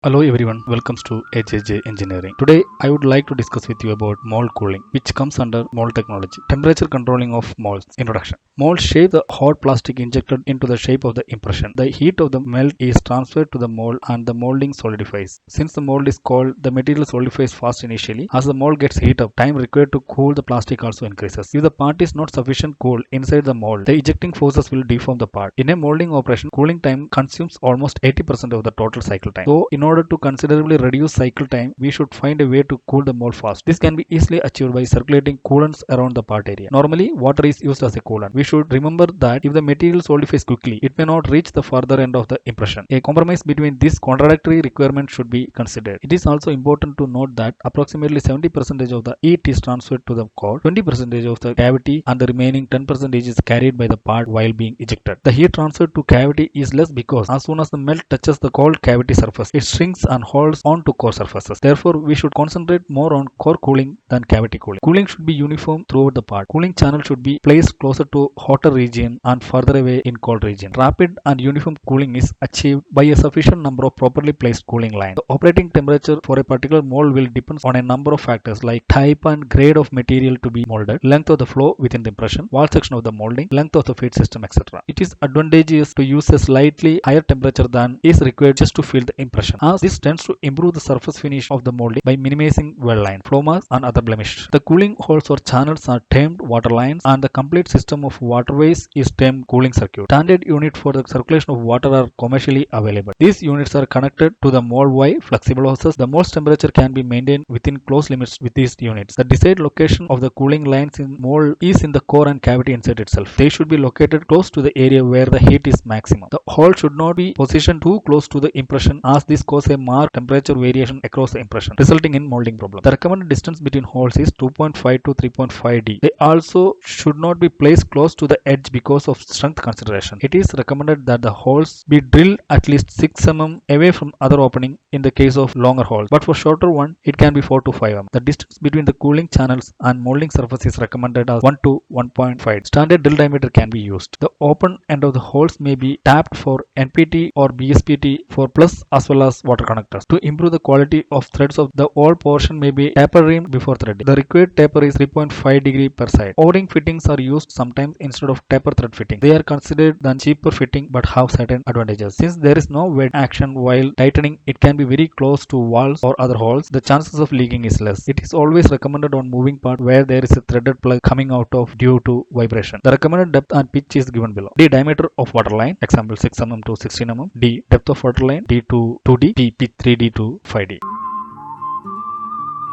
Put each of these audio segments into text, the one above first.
Hello everyone, welcome to AJJ Engineering. Today I would like to discuss with you about mold cooling, which comes under mold technology. Temperature controlling of molds. Introduction. Mold shape the hot plastic injected into the shape of the impression. The heat of the melt is transferred to the mold and the molding solidifies. Since the mold is cold, the material solidifies fast initially. As the mold gets heat up, time required to cool the plastic also increases. If the part is not sufficient cool inside the mold, the ejecting forces will deform the part. In a molding operation, cooling time consumes almost 80% of the total cycle time. So in order to considerably reduce cycle time, we should find a way to cool the mold fast. This can be easily achieved by circulating coolants around the part area. Normally, water is used as a coolant. We should remember that if the material solidifies quickly, it may not reach the farther end of the impression. A compromise between this contradictory requirement should be considered. It is also important to note that approximately 70% of the heat is transferred to the core, 20% of the cavity, and the remaining 10% is carried by the part while being ejected. The heat transferred to cavity is less because as soon as the melt touches the cold cavity surface, it shrinks and holds on to core surfaces. Therefore, we should concentrate more on core cooling than cavity cooling. Cooling should be uniform throughout the part. Cooling channel should be placed closer to hotter region and further away in cold region. Rapid and uniform cooling is achieved by a sufficient number of properly placed cooling lines. The operating temperature for a particular mold will depend on a number of factors like type and grade of material to be molded, length of the flow within the impression, wall section of the molding, length of the feed system, etc. It is advantageous to use a slightly higher temperature than is required just to fill the impression, as this tends to improve the surface finish of the molding by minimizing weld lines, flow marks, and other blemishes. The cooling holes or channels are termed water lines, and the complete system of waterways is termed cooling circuit. Standard unit for the circulation of water are commercially available. These units are connected to the mold-wide flexible hoses. The mold's temperature can be maintained within close limits with these units. The desired location of the cooling lines in mold is in the core and cavity inside itself. They should be located close to the area where the heat is maximum. The hole should not be positioned too close to the impression, as this causes a marked temperature variation across the impression, resulting in molding problem. The recommended distance between holes is 2.5 to 3.5 d. They also should not be placed close to the edge because of strength consideration. It is recommended that the holes be drilled at least 6 mm away from other opening in the case of longer holes, but for shorter one, it can be 4 to 5 mm. The distance between the cooling channels and molding surface is recommended as 1 to 1.5. Standard drill diameter can be used. The open end of the holes may be tapped for NPT or BSPT for plus as well as water connectors. To improve the quality of threads of the whole portion may be taper reamed before threading. The required taper is 3.5 degree per side. O-ring fittings are used sometimes instead of taper thread fitting. They are considered than cheaper fitting but have certain advantages. Since there is no wet action while tightening, it can be very close to walls or other holes. The chances of leaking is less. It is always recommended on moving part where there is a threaded plug coming out of due to vibration. The recommended depth and pitch is given below. D. Diameter of water line, example 6 mm to 16 mm. D. Depth of water line, D to 2D. P. Pitch 3D to 5D.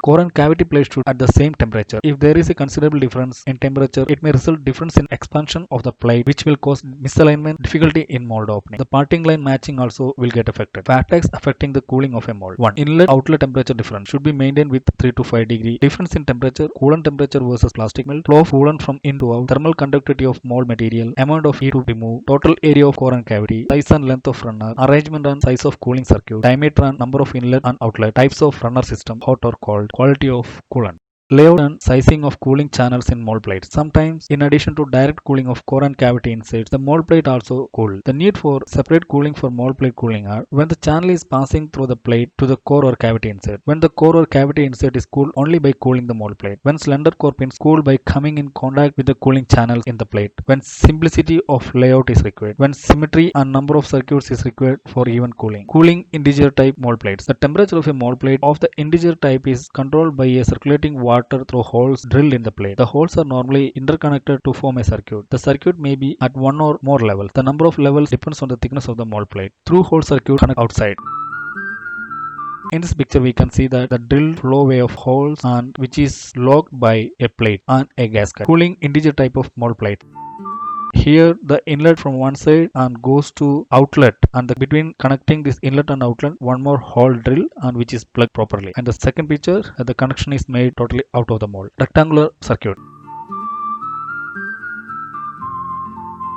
Core and cavity plate should at the same temperature. If there is a considerable difference in temperature, it may result difference in expansion of the plate, which will cause misalignment, difficulty in mold opening. The parting line matching also will get affected. Factors affecting the cooling of a mold. 1. Inlet outlet temperature difference should be maintained with 3 to 5 degree. Difference in temperature, coolant temperature versus plastic melt, flow of coolant from in to out, thermal conductivity of mold material, amount of heat to remove, total area of core and cavity, size and length of runner, arrangement and size of cooling circuit, diameter and number of inlet and outlet, types of runner system, hot or cold, quality of coolant. Layout and sizing of cooling channels in mold plates. Sometimes, in addition to direct cooling of core and cavity insides, the mold plate also cooled. The need for separate cooling for mold plate cooling are when the channel is passing through the plate to the core or cavity inside. When the core or cavity inside is cooled only by cooling the mold plate. When slender core pins cooled by coming in contact with the cooling channels in the plate. When simplicity of layout is required. When symmetry and number of circuits is required for even cooling. Cooling integer type mold plates. The temperature of a mold plate of the integer type is controlled by a circulating water through holes drilled in the plate. The holes are normally interconnected to form a circuit. The circuit may be at one or more levels. The number of levels depends on the thickness of the mold plate. Through hole circuit connect outside. In this picture, we can see that the drilled flowway of holes and which is locked by a plate and a gasket. Cooling integer type of mold plate. Here the inlet from one side and goes to outlet, and between connecting this inlet and outlet one more hole drill and which is plugged properly. And the second picture, the connection is made totally out of the mold. Rectangular circuit.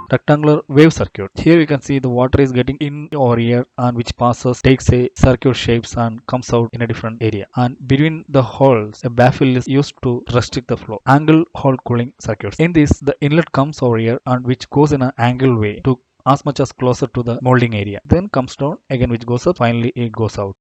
Rectangular wave circuit. Here you can see the water is getting in over here and which passes, takes a circuit shapes and comes out in a different area. And between the holes, a baffle is used to restrict the flow. Angle hole cooling circuits. In this, the inlet comes over here and which goes in an angle way to as much as closer to the molding area. Then comes down again which goes up, finally it goes out.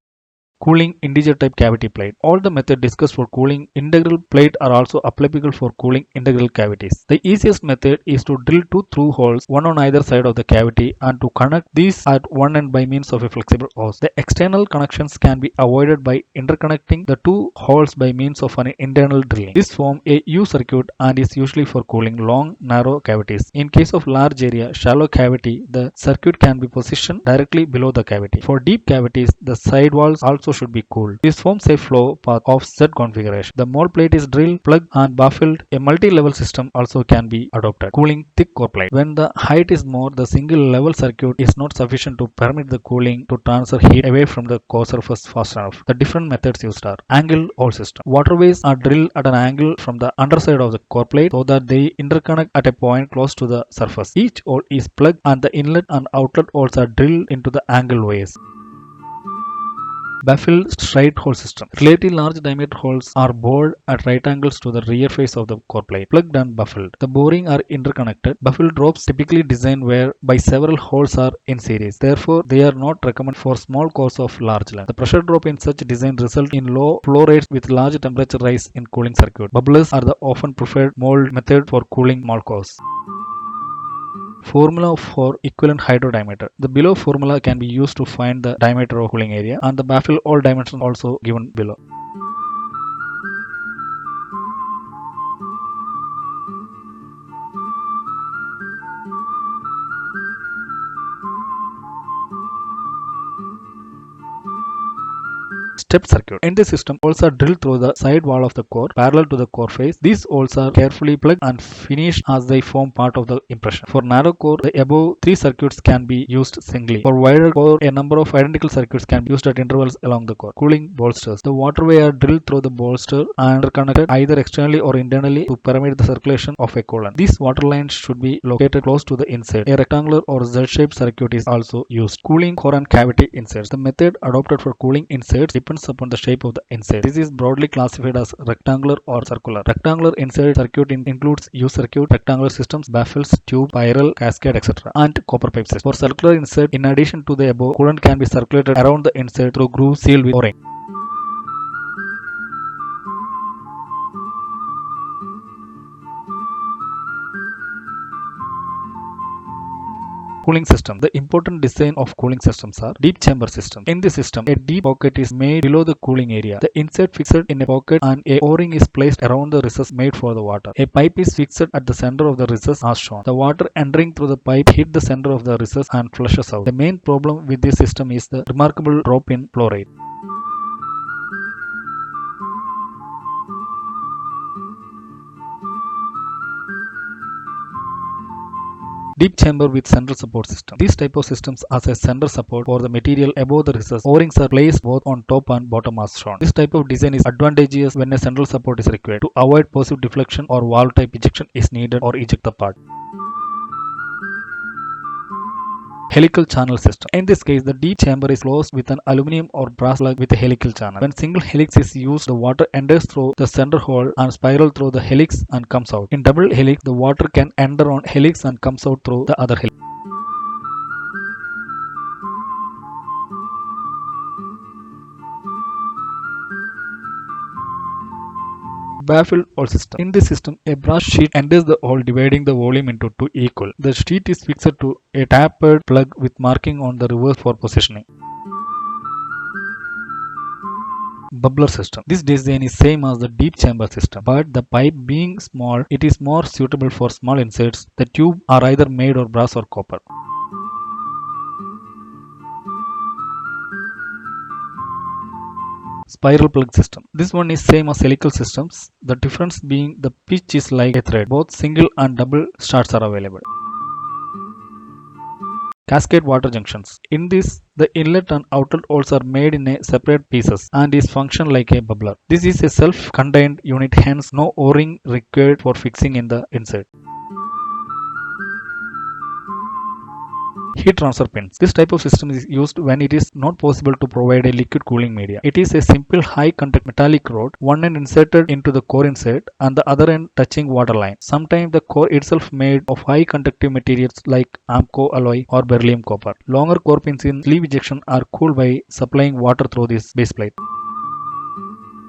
Cooling integer type cavity plate. All the methods discussed for cooling integral plate are also applicable for cooling integral cavities. The easiest method is to drill two through holes, one on either side of the cavity, and to connect these at one end by means of a flexible hose. The external connections can be avoided by interconnecting the two holes by means of an internal drilling. This forms a U circuit and is usually for cooling long, narrow cavities. In case of large area, shallow cavity, the circuit can be positioned directly below the cavity. For deep cavities, the side walls also should be cooled. This forms a flow path of Z configuration. The mold plate is drilled, plugged, and baffled. A multi-level system also can be adopted. Cooling thick core plate. When the height is more, the single level circuit is not sufficient to permit the cooling to transfer heat away from the core surface fast enough. The different methods used are angled hole system. Waterways are drilled at an angle from the underside of the core plate so that they interconnect at a point close to the surface. Each hole is plugged and the inlet and outlet holes are drilled into the angled ways. Baffled-straight hole system. Relatively large diameter holes are bored at right angles to the rear face of the core plate, plugged and baffled. The boring are interconnected. Baffled drops typically designed whereby several holes are in series. Therefore, they are not recommended for small cores of large length. The pressure drop in such design result in low flow rates with large temperature rise in cooling circuit. Bubblers are the often preferred mold method for cooling small cores. Formula for equivalent hydrodiameter. The below formula can be used to find the diameter of cooling area, and the baffle all dimensions also given below. Step circuit. In this system, holes are drilled through the side wall of the core, parallel to the core face. These holes are carefully plugged and finished as they form part of the impression. For narrow core, the above three circuits can be used singly. For wider core, a number of identical circuits can be used at intervals along the core. Cooling bolsters. The waterway are drilled through the bolster and are connected either externally or internally to permit the circulation of a coolant. These water lines should be located close to the insert. A rectangular or Z-shaped circuit is also used. Cooling core and cavity inserts. The method adopted for cooling inserts depends upon the shape of the insert. This is broadly classified as rectangular or circular. Rectangular insert circuit includes U circuit, rectangular systems, baffles, tube, spiral, cascade, etc. and copper pipe system. For circular insert, in addition to the above, coolant can be circulated around the insert through grooves sealed with O-ring. Cooling system. The important design of cooling systems are deep chamber system. In this system, a deep pocket is made below the cooling area. The insert fixed in a pocket and a O-ring is placed around the recess made for the water. A pipe is fixed at the center of the recess as shown. The water entering through the pipe hit the center of the recess and flushes out. The main problem with this system is the remarkable drop in flow rate. Deep chamber with central support system. These type of systems has a center support for the material above the recess. O-rings are placed both on top and bottom as shown. This type of design is advantageous when a central support is required to avoid passive deflection or valve type ejection is needed or eject the part. Helical channel system. In this case, the deep chamber is closed with an aluminum or brass plug with a helical channel. When single helix is used, the water enters through the center hole and spiral through the helix and comes out. In double helix, the water can enter on helix and comes out through the other helix. Baffled hole system. In this system, a brass sheet enters the hole dividing the volume into two equal. The sheet is fixed to a tapered plug with marking on the reverse for positioning. Bubbler system. This design is same as the deep chamber system, but the pipe being small, it is more suitable for small inserts. The tube are either made of brass or copper. Spiral plug system. This one is same as helical systems. The difference being the pitch is like a thread. Both single and double starts are available. Cascade water junctions. In this, the inlet and outlet holes are made in a separate pieces and is function like a bubbler. This is a self-contained unit, hence no O-ring required for fixing in the insert. Heat transfer pins. This type of system is used when it is not possible to provide a liquid cooling media. It is a simple high contact metallic rod, one end inserted into the core inside and the other end touching water line. Sometimes the core itself made of high conductive materials like Amco alloy or beryllium copper. Longer core pins in sleeve ejection are cooled by supplying water through this base plate.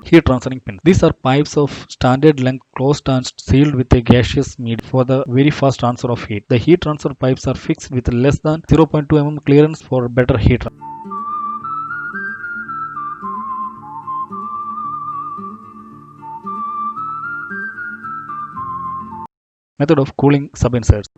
Heat transferring pins. These are pipes of standard length closed and sealed with a gaseous medium for the very fast transfer of heat. The heat transfer pipes are fixed with less than 0.2 mm clearance for better heat transfer. Method of cooling sub-inserts.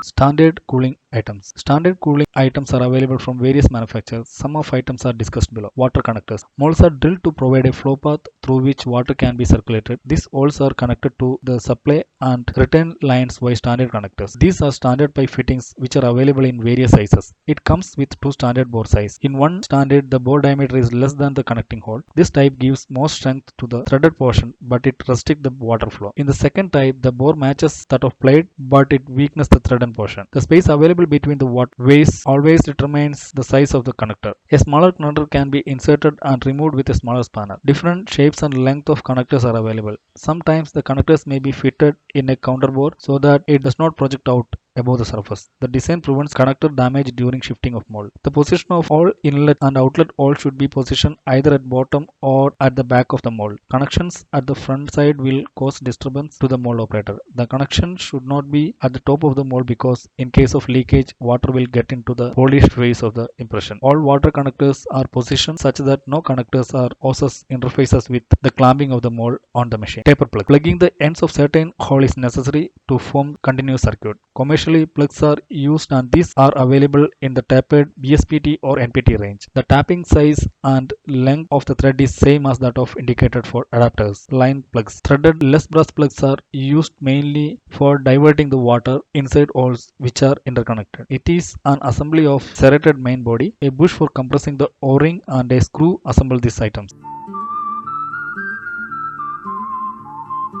Standard cooling items. Standard cooling items are available from various manufacturers. Some of items are discussed below. Water connectors. Molds are drilled to provide a flow path through which water can be circulated. These holes are connected to the supply and return lines by standard connectors. These are standard pipe fittings which are available in various sizes. It comes with two standard bore size. In one standard, the bore diameter is less than the connecting hole. This type gives more strength to the threaded portion, but it restricts the water flow. In the second type, the bore matches that of plate, but it weakens the threaded portion. The space available between the ways always determines the size of the connector. A smaller connector can be inserted and removed with a smaller spanner. Different shapes and length of connectors are available. Sometimes the connectors may be fitted in a counter bore so that it does not project out above the surface. The design prevents connector damage during shifting of mold. The position of all inlet and outlet holes should be positioned either at bottom or at the back of the mold. Connections at the front side will cause disturbance to the mold operator. The connection should not be at the top of the mold because in case of leakage, water will get into the polished face of the impression. All water connectors are positioned such that no connectors or hoses interfaces with the clamping of the mold on the machine. Taper plug. Plugging the ends of certain hole is necessary to form continuous circuit. Commercially, plugs are used and these are available in the tapered BSPT or NPT range. The tapping size and length of the thread is same as that of indicated for adapters. Line plugs. Threaded less brass plugs are used mainly for diverting the water inside holes which are interconnected. It is an assembly of serrated main body, a bush for compressing the O-ring and a screw assemble these items.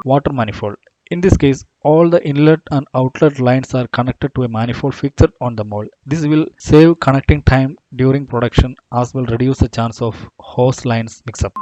Water manifold. In this case, all the inlet and outlet lines are connected to a manifold fixed on the mold. This will save connecting time during production as well reduce the chance of hose lines mix-up.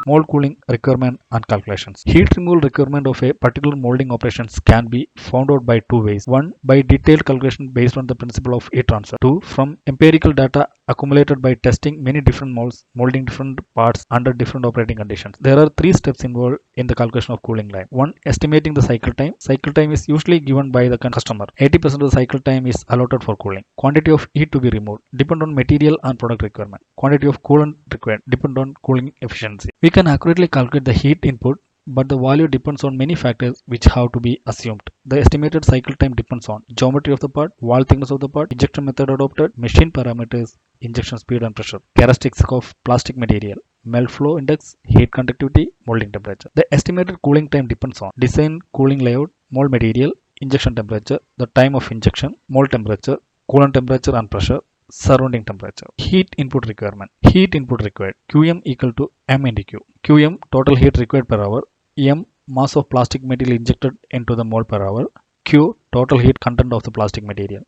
Mold cooling requirement and calculations. Heat removal requirement of a particular molding operations can be found out by two ways. One, by detailed calculation based on the principle of heat transfer. Two, from empirical data accumulated by testing many different molds, molding different parts under different operating conditions. There are three steps involved in the calculation of cooling line. One, estimating the cycle time. Cycle time is usually given by the customer. 80% of the cycle time is allotted for cooling. Quantity of heat to be removed depend on material and product requirement. Quantity of coolant required depend on cooling efficiency. We can accurately calculate the heat input, but the value depends on many factors which have to be assumed. The estimated cycle time depends on geometry of the part, wall thickness of the part, injection method adopted, machine parameters, injection speed and pressure, characteristics of plastic material, melt flow index, heat conductivity, molding temperature. The estimated cooling time depends on design, cooling layout, mold material, injection temperature, the time of injection, mold temperature, coolant temperature and pressure, surrounding temperature. Heat input requirement. Heat input required. Qm equal to M into Q. Qm total heat required per hour. M mass of plastic material injected into the mold per hour. Q total heat content of the plastic material.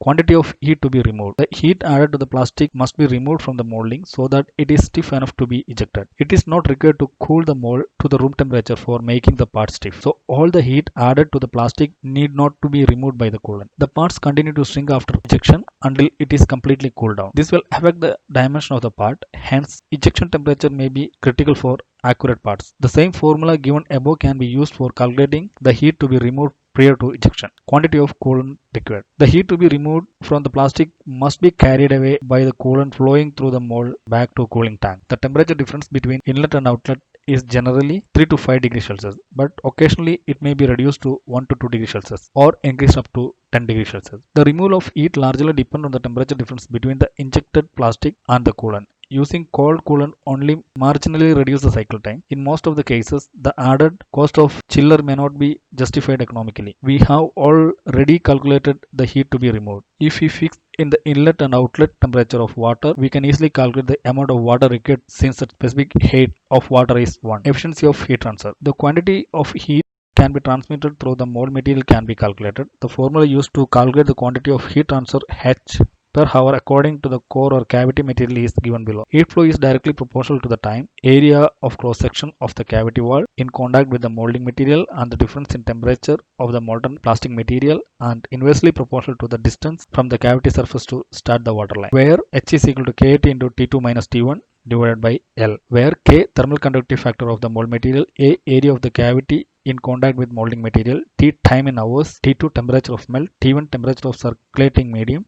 Quantity of heat to be removed. The heat added to the plastic must be removed from the molding so that it is stiff enough to be ejected. It is not required to cool the mold to the room temperature for making the part stiff. So all the heat added to the plastic need not to be removed by the coolant. The parts continue to shrink after ejection until it is completely cooled down. This will affect the dimension of the part. Hence, ejection temperature may be critical for accurate parts. The same formula given above can be used for calculating the heat to be removed prior to ejection. Quantity of coolant required. The heat to be removed from the plastic must be carried away by the coolant flowing through the mold back to cooling tank. The temperature difference between inlet and outlet is generally 3 to 5 degrees Celsius, but occasionally it may be reduced to 1 to 2 degrees Celsius or increased up to 10 degrees Celsius. The removal of heat largely depends on the temperature difference between the injected plastic and the coolant. Using cold coolant only marginally reduces the cycle time. In most of the cases, the added cost of chiller may not be justified economically. We have already calculated the heat to be removed. If we fix in the inlet and outlet temperature of water, we can easily calculate the amount of water required since the specific heat of water is 1. Efficiency of heat transfer. The quantity of heat can be transmitted through the mold material can be calculated. The formula used to calculate the quantity of heat transfer H per hour according to the core or cavity material is given below. Heat flow is directly proportional to the time, area of cross section of the cavity wall in contact with the molding material and the difference in temperature of the molten plastic material, and inversely proportional to the distance from the cavity surface to start the water line, where H is equal to KT into T2 minus T1 divided by L, where K thermal conductivity factor of the mold material, A area of the cavity in contact with molding material, T time in hours, T2 temperature of melt, T1 temperature of circulating medium,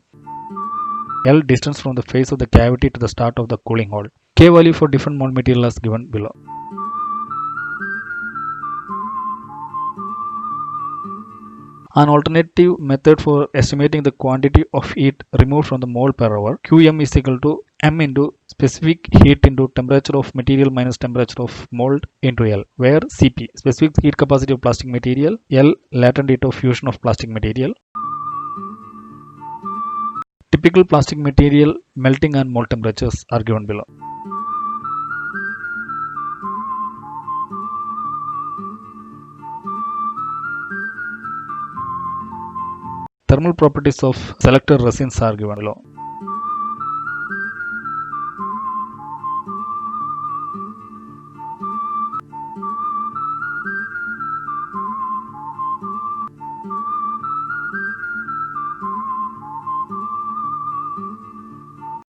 L distance from the face of the cavity to the start of the cooling hole. K value for different mold material is given below. An alternative method for estimating the quantity of heat removed from the mold per hour, Qm is equal to M into specific heat into temperature of material minus temperature of mold into L, where Cp specific heat capacity of plastic material, L latent heat of fusion of plastic material. Typical plastic material melting and mold temperatures are given below. Thermal properties of selected resins are given below.